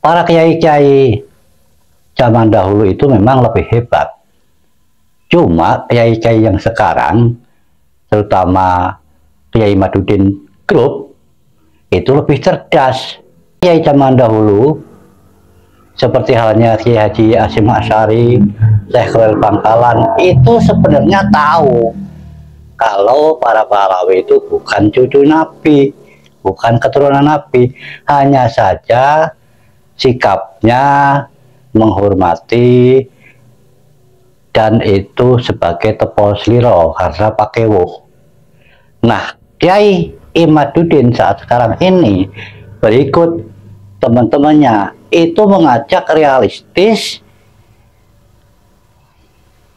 Para kiai-kiai zaman dahulu itu memang lebih hebat. Cuma kiai-kiai yang sekarang, terutama Kiai Imaduddin Group, itu lebih cerdas. Kiai zaman dahulu, seperti halnya Kiai Haji Hasyim Asy'ari, Syekh Khalil Bangkalan, itu sebenarnya tahu kalau para pahlawan itu bukan cucu Nabi, bukan keturunan Nabi, hanya saja sikapnya menghormati dan itu sebagai tepo sliro karena pakai wuh. Nah, Kiai Imaduddin saat sekarang ini berikut teman-temannya itu mengajak realistis,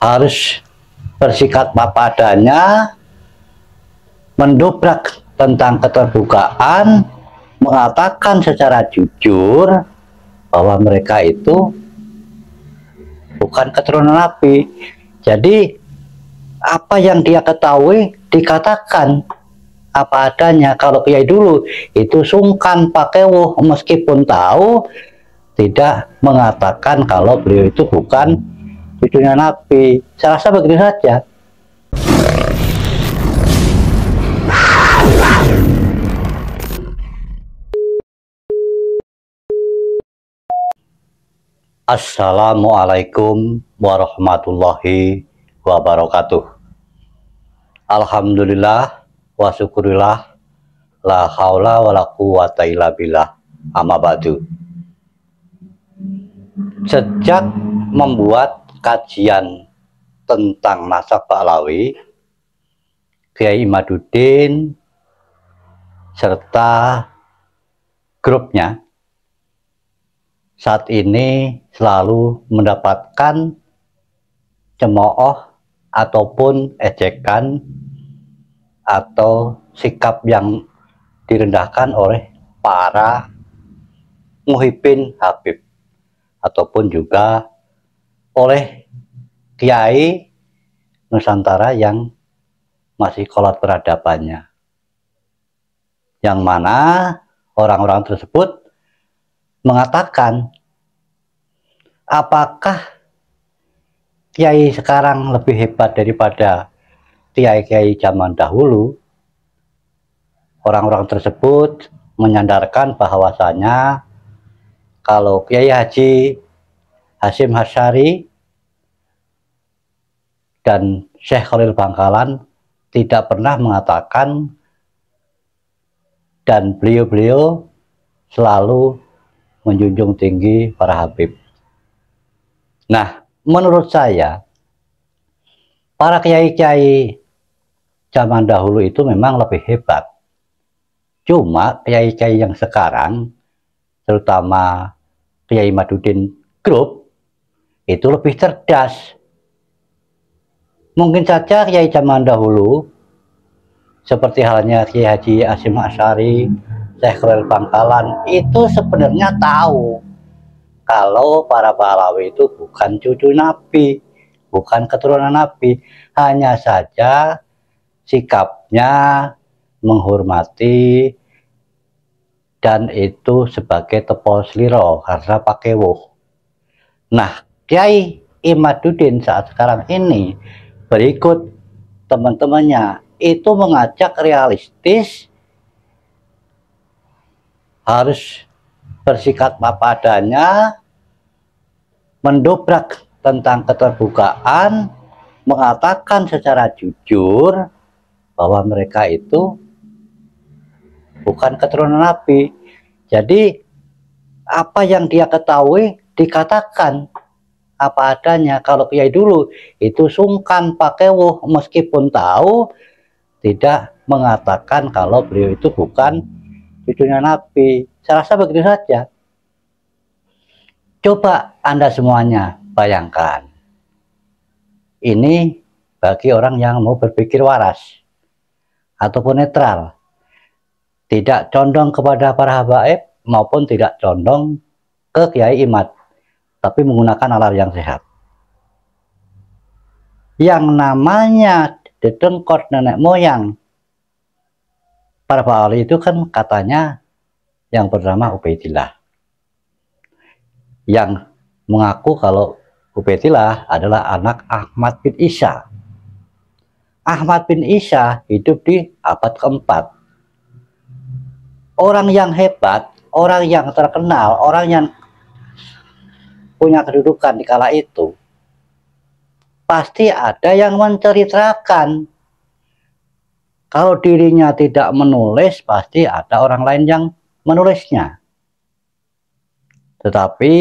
harus bersikap apa adanya, mendobrak tentang keterbukaan, mengatakan secara jujur bahwa mereka itu bukan keturunan Nabi. Jadi apa yang dia ketahui dikatakan apa adanya. Kalau kiai dulu itu sungkan pakai wuh, meskipun tahu tidak mengatakan kalau beliau itu bukan cucunya Nabi. Saya rasa begitu saja. Assalamualaikum warahmatullahi wabarakatuh. Alhamdulillah wa syukurillah, la haula wa la quwata illa billah, amma ba'du. Sejak membuat kajian tentang nasab Pahlawi, Kiai Imaduddin serta grupnya saat ini selalu mendapatkan cemooh ataupun ejekan atau sikap yang direndahkan oleh para muhibbin Habib ataupun juga oleh kiai Nusantara yang masih kolot peradabannya, yang mana orang-orang tersebut mengatakan apakah kiai sekarang lebih hebat daripada kiai-kiai zaman dahulu. Orang-orang tersebut menyandarkan bahwasanya kalau Kiai Haji Hasyim Asy'ari dan Syekh Khalil Bangkalan tidak pernah mengatakan, dan beliau-beliau selalu menjunjung tinggi para Habib. Nah, menurut saya para kiai-kiai zaman dahulu itu memang lebih hebat. Cuma kiai-kiai yang sekarang, terutama Kiai Imaduddin Group, itu lebih cerdas. Mungkin saja kiai zaman dahulu, seperti halnya Kiai Haji Hasyim Asy'ari, Syekh Khalil Bangkalan, itu sebenarnya tahu kalau para pahlawi itu bukan cucu Nabi, bukan keturunan Nabi, hanya saja sikapnya menghormati dan itu sebagai tepo sliro karena pakai wuh. Nah, Kiai Imaduddin saat sekarang ini berikut teman-temannya itu mengajak realistis, harus bersikap apa adanya, mendobrak tentang keterbukaan, mengatakan secara jujur bahwa mereka itu bukan keturunan Nabi. Jadi apa yang dia ketahui dikatakan apa adanya. Kalau kiai dulu itu sungkan pakai wuh, meskipun tahu tidak mengatakan kalau beliau itu bukan cucunya Nabi. Saya rasa begitu saja. Coba Anda semuanya bayangkan. Ini bagi orang yang mau berpikir waras ataupun netral, tidak condong kepada para habaib maupun tidak condong ke Kiai Imad, tapi menggunakan nalar yang sehat. Yang namanya dedengkot nenek moyang para wali itu kan katanya yang bernama Ubaidillah. yang mengaku kalau Ubaidillah adalah anak Ahmad bin Isa. Ahmad bin Isa hidup di abad keempat. Orang yang hebat, orang yang terkenal, orang yang punya kedudukan di kala itu, pasti ada yang menceritakan. Kalau dirinya tidak menulis, pasti ada orang lain yang menulisnya. Tetapi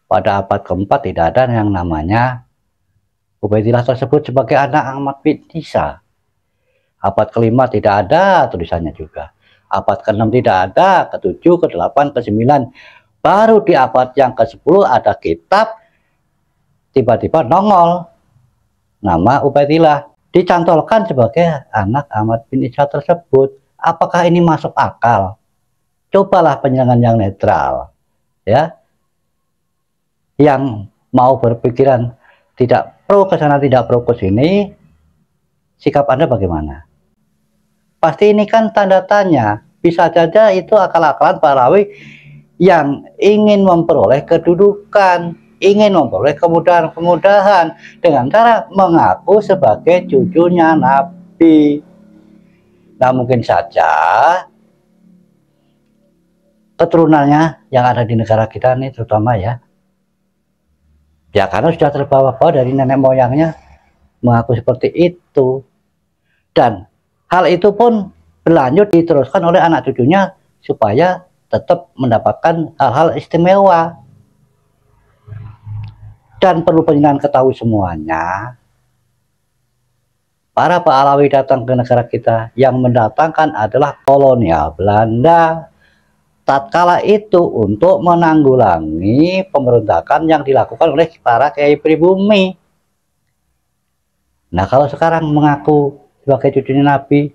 pada abad keempat tidak ada yang namanya Ubaidillah tersebut sebagai anak Ahmad bin Isa. Abad kelima tidak ada tulisannya juga. Abad ke-6 tidak ada, ke-7, ke-8, ke-9. Baru di abad yang ke-10 ada kitab, tiba-tiba nongol nama Ubaidillah. Dicantolkan sebagai anak Ahmad bin Isa tersebut. Apakah ini masuk akal? Cobalah penyerangan yang netral, ya, yang mau berpikiran tidak pro ke sana, tidak pro ke sini, sikap Anda bagaimana? Pasti ini kan tanda tanya. Bisa saja itu akal-akalan Pahlawi yang ingin memperoleh kedudukan, ingin memperoleh kemudahan-kemudahan dengan cara mengaku sebagai cucunya Nabi. Nah, mungkin saja keturunannya yang ada di negara kita ini terutama ya karena sudah terbawa-bawa dari nenek moyangnya mengaku seperti itu. Dan hal itu pun berlanjut diteruskan oleh anak cucunya supaya tetap mendapatkan hal-hal istimewa. Dan perlu penjelasan ketahui semuanya, para Pahlawi datang ke negara kita, yang mendatangkan adalah kolonial Belanda. Tatkala itu untuk menanggulangi pemberontakan yang dilakukan oleh para kiai pribumi. Nah, kalau sekarang mengaku sebagai cucunya Nabi,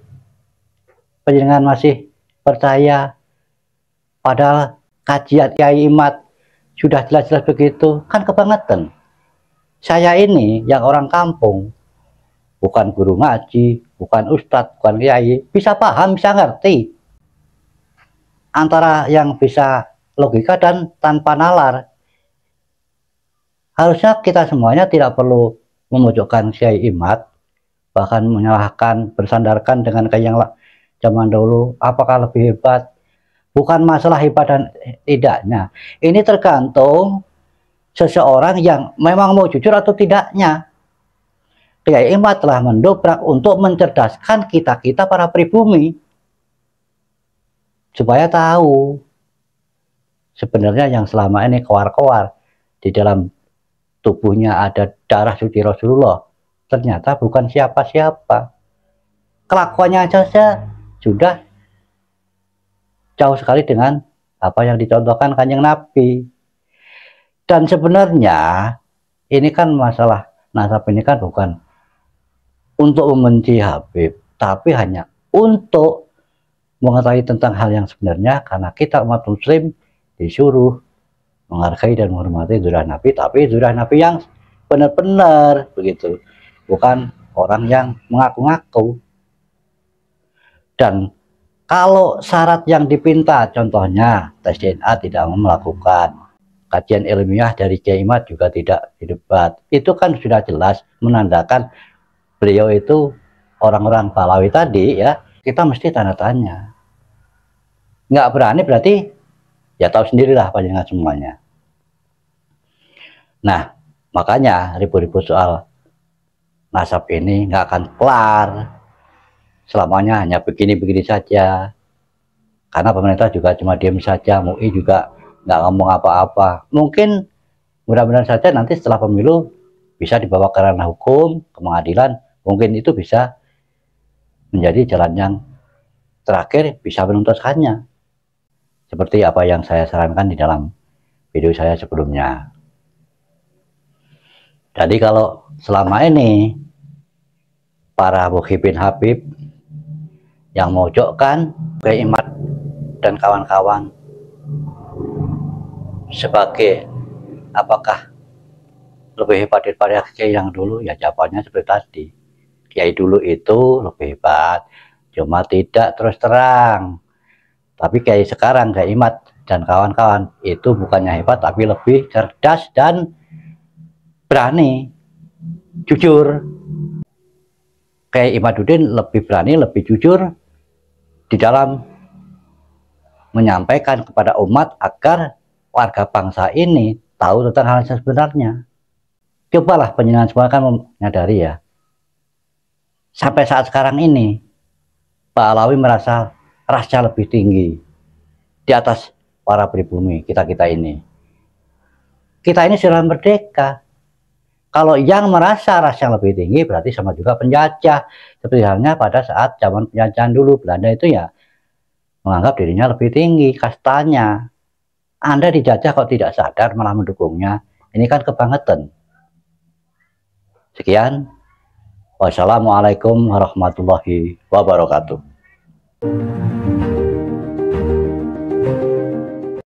panjenengan masih percaya, padahal kajian Kiai Imad sudah jelas-jelas begitu, kan kebangetan. Saya ini yang orang kampung, bukan guru ngaji, bukan ustadz, bukan kiai, bisa paham, bisa ngerti antara yang bisa logika dan tanpa nalar. Harusnya kita semuanya tidak perlu memojokkan Kiai Imad, bahkan menyalahkan, bersandarkan dengan kayak yang zaman dahulu, apakah lebih hebat. Bukan masalah hebat dan tidaknya. Ini tergantung seseorang yang memang mau jujur atau tidaknya. Kiai Imad telah mendobrak untuk mencerdaskan kita-kita para pribumi, supaya tahu sebenarnya yang selama ini kowar-kowar di dalam tubuhnya ada darah suci Rasulullah ternyata bukan siapa-siapa. Kelakuannya saja sudah jauh sekali dengan apa yang dicontohkan Kanjeng Nabi. Dan sebenarnya ini kan masalah nasab ini kan bukan untuk membenci Habib, tapi hanya untuk mengetahui tentang hal yang sebenarnya, karena kita umat muslim disuruh menghargai dan menghormati zuriat Nabi, tapi zuriat Nabi yang benar-benar begitu, bukan orang yang mengaku-ngaku. Dan kalau syarat yang dipinta, contohnya tes DNA tidak melakukan, kajian ilmiah dari Kiai Imad juga tidak didebat, itu kan sudah jelas menandakan beliau itu orang-orang Pahlawi tadi ya. Kita mesti tanda tanya. Nggak berani berarti ya tahu sendirilah panjenengan semuanya. Nah, makanya ribut-ribut soal nasab ini nggak akan kelar. Selamanya hanya begini-begini saja. Karena pemerintah juga cuma diam saja, MUI juga nggak ngomong apa-apa. Mungkin mudah-mudahan saja nanti setelah pemilu bisa dibawa ke ranah hukum, ke pengadilan, mungkin itu bisa menjadi jalan yang terakhir bisa menuntaskannya. Seperti apa yang saya sarankan di dalam video saya sebelumnya. Jadi kalau selama ini para muhibbin Habib yang mojokkan Kiai Imad dan kawan-kawan sebagai apakah lebih hebat daripada Kiai yang dulu, ya jawabannya seperti tadi. Kiai dulu itu lebih hebat, cuma tidak terus terang. Tapi Kiai sekarang, Kiai Imad dan kawan-kawan itu bukannya hebat, tapi lebih cerdas dan berani, jujur. Kiai Imaduddin lebih berani, lebih jujur di dalam menyampaikan kepada umat agar warga bangsa ini tahu tentang hal yang sebenarnya. Cobalah penjenengan semua kan menyadari ya, sampai saat sekarang ini Pak Alawi merasa rasnya lebih tinggi di atas para pribumi kita ini. Kita ini sudah merdeka. Kalau yang merasa rasnya lebih tinggi berarti sama juga penjajah. Seperti halnya pada saat zaman penjajahan dulu, Belanda itu ya menganggap dirinya lebih tinggi kastanya. Anda dijajah kok tidak sadar malah mendukungnya. Ini kan kebangetan. Sekian. Wassalamualaikum warahmatullahi wabarakatuh.